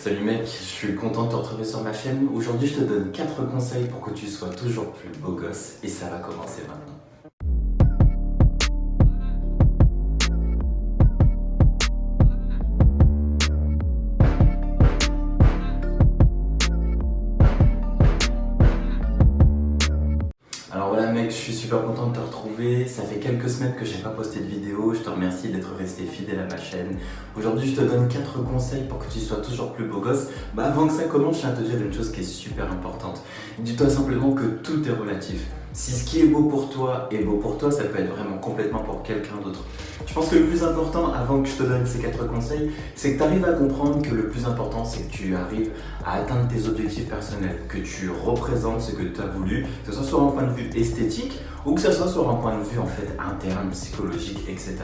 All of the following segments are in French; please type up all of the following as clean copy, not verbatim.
Salut mec, je suis content de te retrouver sur ma chaîne. Aujourd'hui, je te donne 4 conseils pour que tu sois toujours plus beau gosse et ça va commencer maintenant. Alors voilà mec, je suis super content de te retrouver. Ça fait quelques semaines que j'ai pas posté de vidéo. Je te remercie d'être resté fidèle à ma chaîne. Aujourd'hui, je te donne 4 conseils pour que tu sois toujours plus beau gosse. Avant que ça commence, je tiens à te dire une chose qui est super importante. Dis-toi simplement que tout est relatif. Si ce qui est beau pour toi est beau pour toi, ça peut être vraiment complètement pour quelqu'un d'autre. Je pense que le plus important, avant que je te donne ces 4 conseils, c'est que tu arrives à comprendre que le plus important, c'est que tu arrives à atteindre tes objectifs personnels, que tu représentes ce que tu as voulu, que ce soit sur un point de vue esthétique ou que ce soit sur un point de vue en fait interne, psychologique, etc.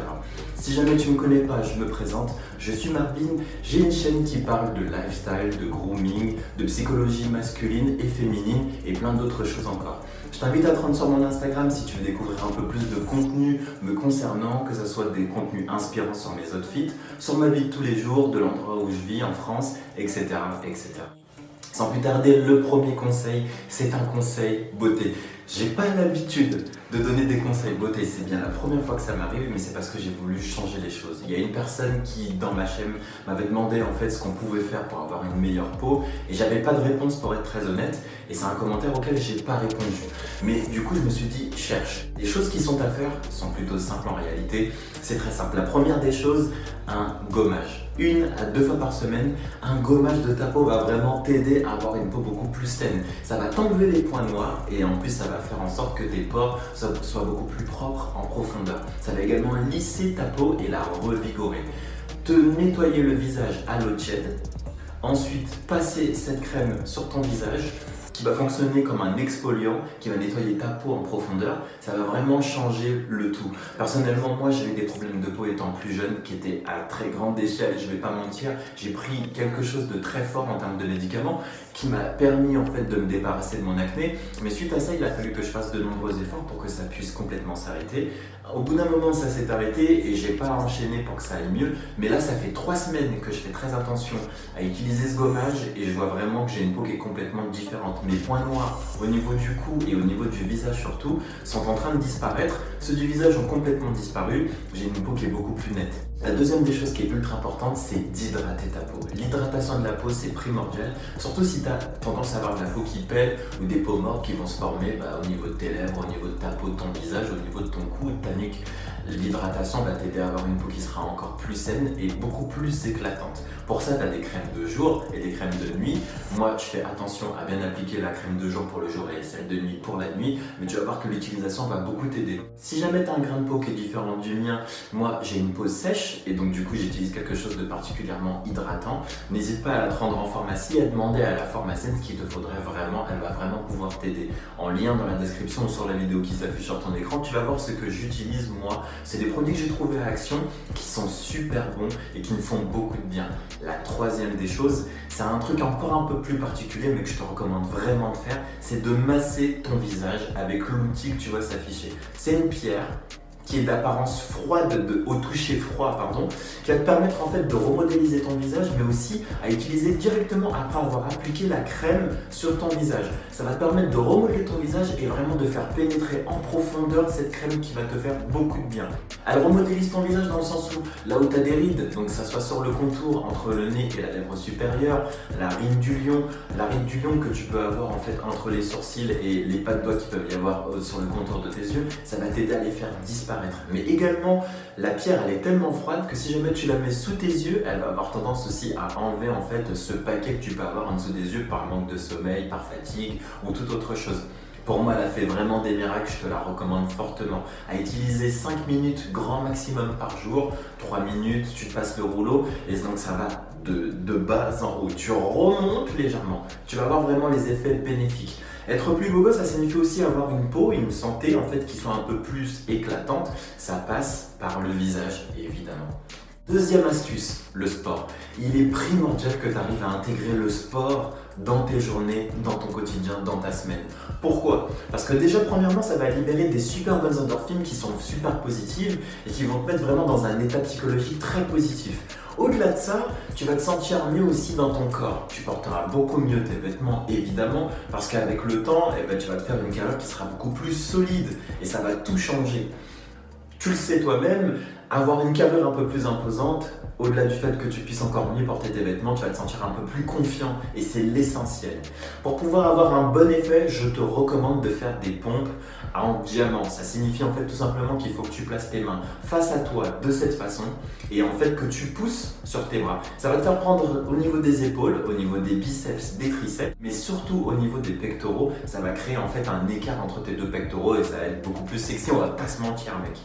Si jamais tu ne me connais pas, je me présente, je suis Marvin, j'ai une chaîne qui parle de lifestyle, de grooming, de psychologie masculine et féminine et plein d'autres choses encore. Je t'invite à te rendre sur mon Instagram si tu veux découvrir un peu plus de contenu me concernant, que ce soit des contenus inspirants sur mes outfits, sur ma vie de tous les jours, de l'endroit où je vis en France, etc. etc. Sans plus tarder, le premier conseil, c'est un conseil beauté. J'ai pas l'habitude de donner des conseils beauté, c'est bien la première fois que ça m'arrive, mais c'est parce que j'ai voulu changer les choses. Il y a une personne qui, dans ma chaîne, m'avait demandé en fait ce qu'on pouvait faire pour avoir une meilleure peau, et j'avais pas de réponse pour être très honnête, et c'est un commentaire auquel j'ai pas répondu. Mais du coup, je me suis dit, cherche. Les choses qui sont à faire sont plutôt simples en réalité, c'est très simple. La première des choses, un gommage. 1 à 2 fois par semaine, un gommage de ta peau va vraiment t'aider à avoir une peau beaucoup plus saine. Ça va t'enlever les points noirs et en plus ça va faire en sorte que tes pores soient beaucoup plus propres en profondeur. Ça va également lisser ta peau et la revigorer. Te nettoyer le visage à l'eau tiède. Ensuite, passer cette crème sur ton visage qui va fonctionner comme un exfoliant, qui va nettoyer ta peau en profondeur, ça va vraiment changer le tout. Personnellement, moi j'ai eu des problèmes de peau étant plus jeune qui étaient à très grande échelle et je vais pas mentir, j'ai pris quelque chose de très fort en termes de médicaments qui m'a permis en fait de me débarrasser de mon acné, mais suite à ça il a fallu que je fasse de nombreux efforts pour que ça puisse complètement s'arrêter. Au bout d'un moment ça s'est arrêté et j'ai pas enchaîné pour que ça aille mieux, mais là ça fait 3 semaines que je fais très attention à utiliser ce gommage et je vois vraiment que j'ai une peau qui est complètement différente. Mes points noirs au niveau du cou et au niveau du visage surtout sont en train de disparaître. Ceux du visage ont complètement disparu. J'ai une peau qui est beaucoup plus nette. La deuxième des choses qui est ultra importante, c'est d'hydrater ta peau. L'hydratation de la peau, c'est primordial, surtout si tu as tendance à avoir de la peau qui pèle ou des peaux mortes qui vont se former au niveau de tes lèvres, au niveau de ta peau, de ton visage, au niveau de ton cou, de ta nuque. L'hydratation va t'aider à avoir une peau qui sera encore plus saine et beaucoup plus éclatante. Pour ça, tu as des crèmes de jour et des crèmes de nuit. Moi, je fais attention à bien appliquer la crème de jour pour le jour et celle de nuit pour la nuit, mais tu vas voir que l'utilisation va beaucoup t'aider. Si jamais tu as un grain de peau qui est différent du mien, moi j'ai une peau sèche et donc du coup j'utilise quelque chose de particulièrement hydratant. N'hésite pas à la te rendre en pharmacie et à demander à la pharmacienne ce qu'il te faudrait vraiment, elle va vraiment pouvoir t'aider. En lien dans la description ou sur la vidéo qui s'affiche sur ton écran, tu vas voir ce que j'utilise moi. C'est des produits que j'ai trouvés à Action qui sont super bons et qui me font beaucoup de bien. La troisième des choses, c'est un truc encore un peu plus particulier mais que je te recommande vraiment de faire, c'est de masser ton visage avec l'outil que tu vois s'afficher. C'est une pierre qui est d'apparence froide, au toucher froid, pardon, qui va te permettre en fait de remodéliser ton visage, mais aussi à utiliser directement après avoir appliqué la crème sur ton visage. Ça va te permettre de remodeler ton visage et vraiment de faire pénétrer en profondeur cette crème qui va te faire beaucoup de bien. Elle remodélise ton visage dans le sens où, là où tu as des rides, donc ça soit sur le contour entre le nez et la lèvre supérieure, la ride du lion que tu peux avoir en fait entre les sourcils et les pas de doigts qui peuvent y avoir sur le contour de tes yeux, ça va t'aider à les faire disparaître. Mais également, la pierre elle est tellement froide que si jamais tu la mets sous tes yeux, elle va avoir tendance aussi à enlever en fait ce paquet que tu peux avoir en dessous des yeux par manque de sommeil, par fatigue ou toute autre chose. Pour moi, elle a fait vraiment des miracles, je te la recommande fortement. À utiliser 5 minutes grand maximum par jour, 3 minutes, tu te passes le rouleau et donc ça va de bas en haut. Tu remontes légèrement, tu vas avoir vraiment les effets bénéfiques. Être plus beau gosse, ça signifie aussi avoir une peau et une santé en fait qui soit un peu plus éclatante. Ça passe par le visage, évidemment. Deuxième astuce, le sport. Il est primordial que tu arrives à intégrer le sport dans tes journées, dans ton quotidien, dans ta semaine. Pourquoi? Parce que déjà, premièrement, ça va libérer des super bonnes endorphines qui sont super positives et qui vont te mettre vraiment dans un état psychologique très positif. Au-delà de ça, tu vas te sentir mieux aussi dans ton corps. Tu porteras beaucoup mieux tes vêtements, évidemment, parce qu'avec le temps, tu vas te faire une carrure qui sera beaucoup plus solide et ça va tout changer. Tu le sais toi-même, avoir une carrure un peu plus imposante, au-delà du fait que tu puisses encore mieux porter tes vêtements, tu vas te sentir un peu plus confiant et c'est l'essentiel. Pour pouvoir avoir un bon effet, je te recommande de faire des pompes en diamant. Ça signifie en fait tout simplement qu'il faut que tu places tes mains face à toi de cette façon et en fait que tu pousses sur tes bras. Ça va te faire prendre au niveau des épaules, au niveau des biceps, des triceps, mais surtout au niveau des pectoraux. Ça va créer en fait un écart entre tes deux pectoraux et ça va être beaucoup plus sexy, on va pas se mentir mec.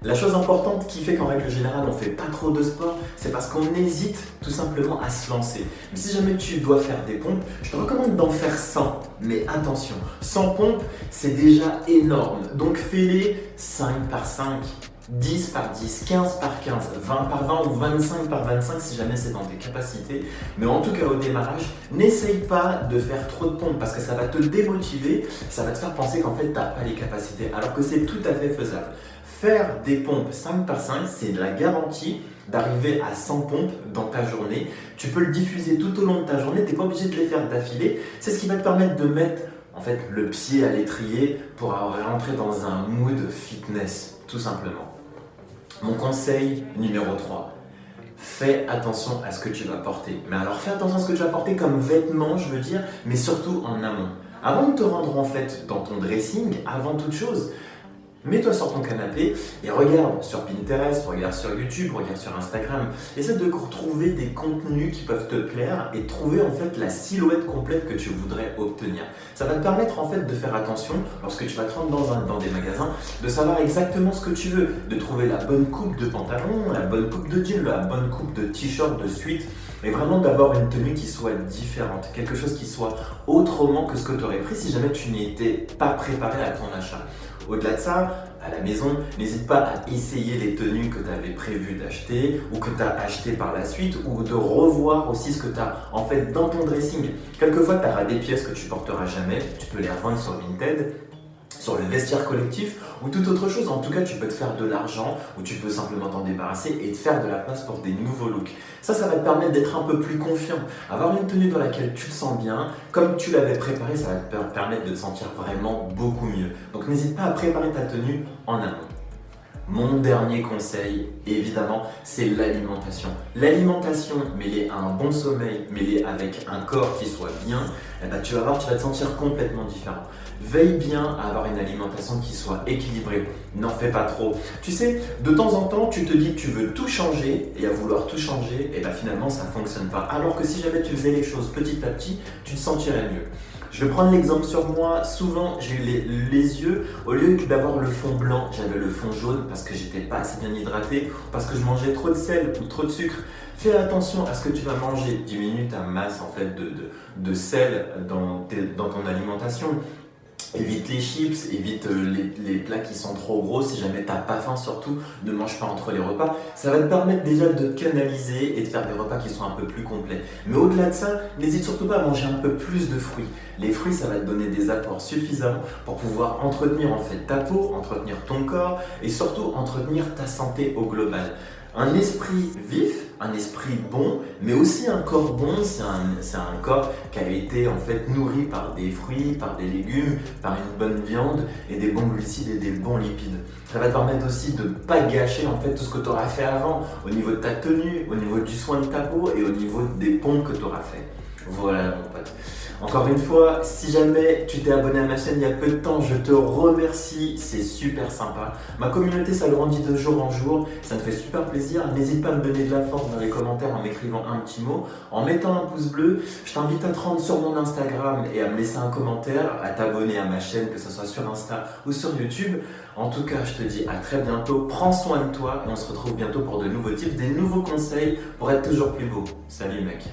La chose importante qui fait qu'en règle générale on fait pas trop de sport, c'est parce qu'on hésite tout simplement à se lancer. Mais si jamais tu dois faire des pompes, je te recommande d'en faire 100. Mais attention, 100 pompes c'est déjà énorme. Donc fais-les 5 par 5, 10 par 10, 15 par 15, 20 par 20 ou 25 par 25 si jamais c'est dans tes capacités. Mais en tout cas au démarrage, n'essaye pas de faire trop de pompes parce que ça va te démotiver, ça va te faire penser qu'en fait tu n'as pas les capacités alors que c'est tout à fait faisable. Faire des pompes 5 par 5, c'est la garantie d'arriver à 100 pompes dans ta journée. Tu peux le diffuser tout au long de ta journée, tu n'es pas obligé de les faire d'affilée. C'est ce qui va te permettre de mettre en fait, le pied à l'étrier pour rentrer dans un mood fitness, tout simplement. Mon conseil numéro 3, fais attention à ce que tu vas porter. Mais alors fais attention à ce que tu vas porter comme vêtements, je veux dire, mais surtout en amont. Avant de te rendre en fait dans ton dressing, avant toute chose, mets-toi sur ton canapé et regarde sur Pinterest, regarde sur YouTube, regarde sur Instagram. Essaie de trouver des contenus qui peuvent te plaire et trouver en fait la silhouette complète que tu voudrais obtenir. Ça va te permettre en fait de faire attention lorsque tu vas te rendre dans des magasins, de savoir exactement ce que tu veux, de trouver la bonne coupe de pantalon, la bonne coupe de jean, la bonne coupe de t-shirt, de sweat, et vraiment d'avoir une tenue qui soit différente, quelque chose qui soit autrement que ce que tu aurais pris si jamais tu n'étais pas préparé à ton achat. Au-delà de ça, à la maison, n'hésite pas à essayer les tenues que tu avais prévu d'acheter ou que tu as achetées par la suite ou de revoir aussi ce que tu as en fait dans ton dressing. Quelquefois, tu auras des pièces que tu porteras jamais, tu peux les revendre sur Vinted, sur le vestiaire collectif ou toute autre chose. En tout cas, tu peux te faire de l'argent ou tu peux simplement t'en débarrasser et te faire de la place pour des nouveaux looks. Ça va te permettre d'être un peu plus confiant. Avoir une tenue dans laquelle tu te sens bien, comme tu l'avais préparée, ça va te permettre de te sentir vraiment beaucoup mieux. Donc n'hésite pas à préparer ta tenue en amont. Mon dernier conseil, évidemment, c'est l'alimentation. L'alimentation mêlée à un bon sommeil, mêlée avec un corps qui soit bien, tu vas voir, tu vas te sentir complètement différent. Veille bien à avoir une alimentation qui soit équilibrée. N'en fais pas trop. Tu sais, de temps en temps, tu te dis que tu veux tout changer et à vouloir tout changer, et finalement, ça ne fonctionne pas. Alors que si jamais tu faisais les choses petit à petit, tu te sentirais mieux. Je vais prendre l'exemple sur moi. Souvent, j'ai eu les yeux, au lieu d'avoir le fond blanc, j'avais le fond jaune parce que j'étais pas assez bien hydraté, parce que je mangeais trop de sel ou trop de sucre. Fais attention à ce que tu vas manger. Diminue ta masse en fait de sel dans ton alimentation. Évite les chips, évite les plats qui sont trop gros. Si jamais tu n'as pas faim, surtout, ne mange pas entre les repas. Ça va te permettre déjà de te canaliser et de faire des repas qui sont un peu plus complets. Mais au-delà de ça, n'hésite surtout pas à manger un peu plus de fruits. Les fruits, ça va te donner des apports suffisants pour pouvoir entretenir en fait ta peau, entretenir ton corps et surtout entretenir ta santé au global. Un esprit vif, un esprit bon, mais aussi un corps bon, c'est un corps qui a été en fait nourri par des fruits, par des légumes, par une bonne viande et des bons glucides et des bons lipides. Ça va te permettre aussi de ne pas gâcher en fait tout ce que tu auras fait avant, au niveau de ta tenue, au niveau du soin de ta peau et au niveau des pompes que tu auras fait. Voilà mon pote. Encore une fois, si jamais tu t'es abonné à ma chaîne il y a peu de temps, je te remercie, c'est super sympa. Ma communauté s'agrandit de jour en jour, ça me fait super plaisir. N'hésite pas à me donner de la force dans les commentaires en m'écrivant un petit mot, en mettant un pouce bleu. Je t'invite à te rendre sur mon Instagram et à me laisser un commentaire, à t'abonner à ma chaîne, que ce soit sur Insta ou sur YouTube. En tout cas, je te dis à très bientôt, prends soin de toi et on se retrouve bientôt pour de nouveaux tips, des nouveaux conseils pour être toujours plus beau. Salut mec.